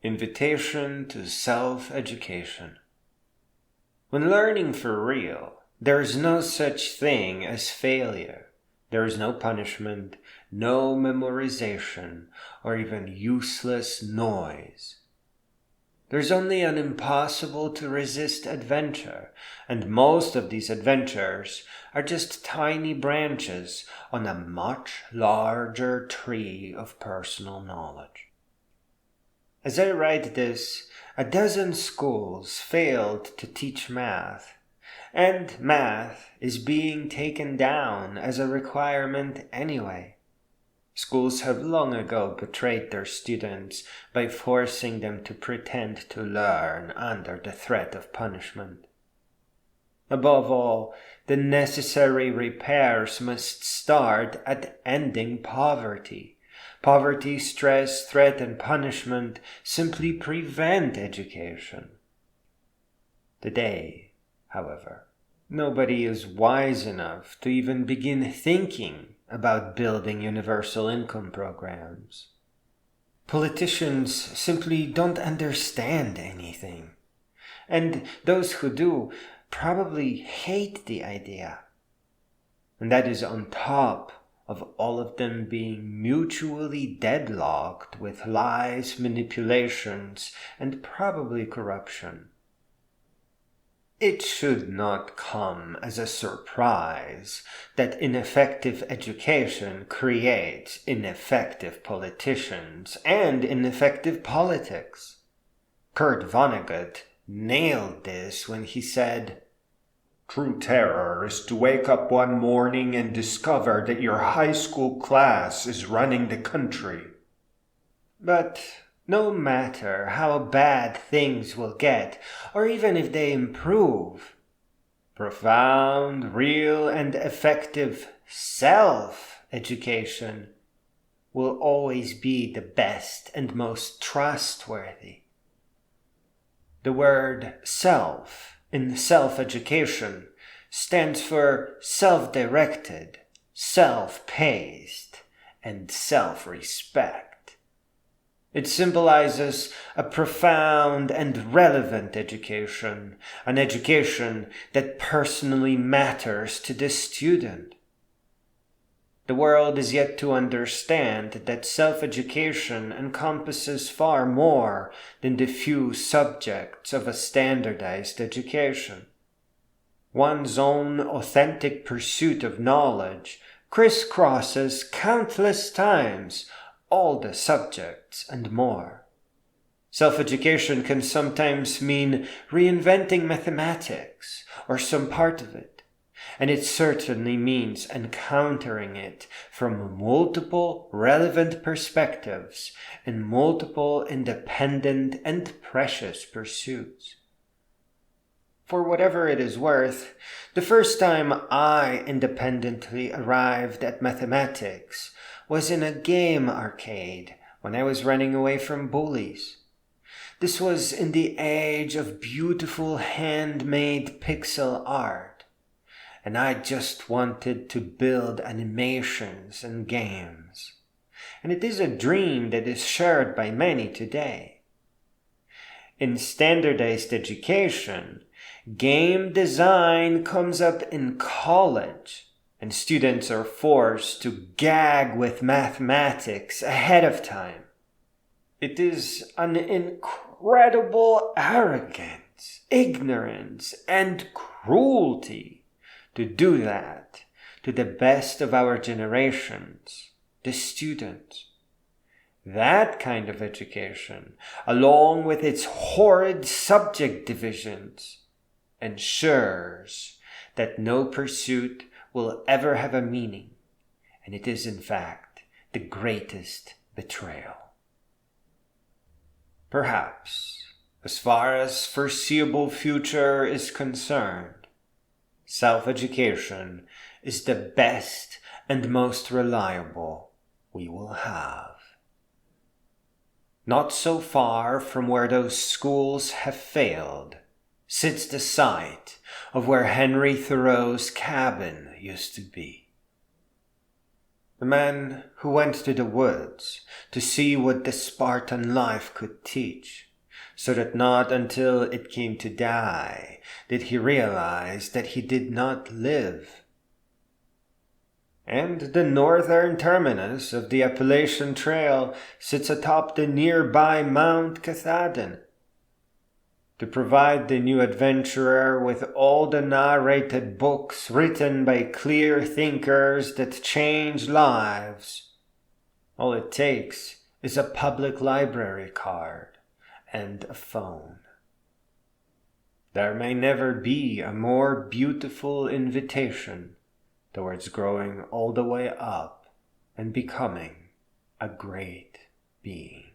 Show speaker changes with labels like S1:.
S1: Invitation to self-education. When learning for real, there is no such thing as failure. There is no punishment, no memorization, or even useless noise. There's only an impossible to resist adventure, and most of these adventures are just tiny branches on a much larger tree of personal knowledge. As I write this, a dozen schools failed to teach math, and math is being taken down as a requirement anyway. Schools have long ago betrayed their students by forcing them to pretend to learn under the threat of punishment. Above all, the necessary repairs must start at ending poverty. Poverty, stress, threat, and punishment simply prevent education. Today, however, nobody is wise enough to even begin thinking about building universal income programs. Politicians simply don't understand anything, and those who do probably hate the idea. And that is on top of all of them being mutually deadlocked with lies, manipulations, and probably corruption. It should not come as a surprise that ineffective education creates ineffective politicians and ineffective politics. Kurt Vonnegut nailed this when he said, "True terror is to wake up one morning and discover that your high school class is running the country." But no matter how bad things will get, or even if they improve, profound, real, and effective self-education will always be the best and most trustworthy. The word self in self-education stands for self-directed, self-paced, and self-respect. It symbolizes a profound and relevant education, an education that personally matters to the student. The world is yet to understand that self-education encompasses far more than the few subjects of a standardized education. One's own authentic pursuit of knowledge crisscrosses countless times all the subjects and more. Self-education can sometimes mean reinventing mathematics or some part of it. And it certainly means encountering it from multiple relevant perspectives and multiple independent and precious pursuits. For whatever it is worth, the first time I independently arrived at mathematics was in a game arcade when I was running away from bullies. This was in the age of beautiful handmade pixel art. And I just wanted to build animations and games. And it is a dream that is shared by many today. In standardized education, game design comes up in college, and students are forced to gag with mathematics ahead of time. It is an incredible arrogance, ignorance, and cruelty to do that to the best of our generations, the students. That kind of education, along with its horrid subject divisions, ensures that no pursuit will ever have a meaning, and it is in fact the greatest betrayal. Perhaps, as far as foreseeable future is concerned, self-education is the best and most reliable we will have. Not so far from where those schools have failed sits the site of where Henry Thoreau's cabin used to be. the man who went to the woods to see what the Spartan life could teach, so that not until it came to die did he realize that he did not live. And the northern terminus of the Appalachian Trail sits atop the nearby Mount Katahdin. To provide the new adventurer with all the narrated books written by clear thinkers that change lives, all it takes is a public library card and a phone. There may never be a more beautiful invitation towards growing all the way up and becoming a great being.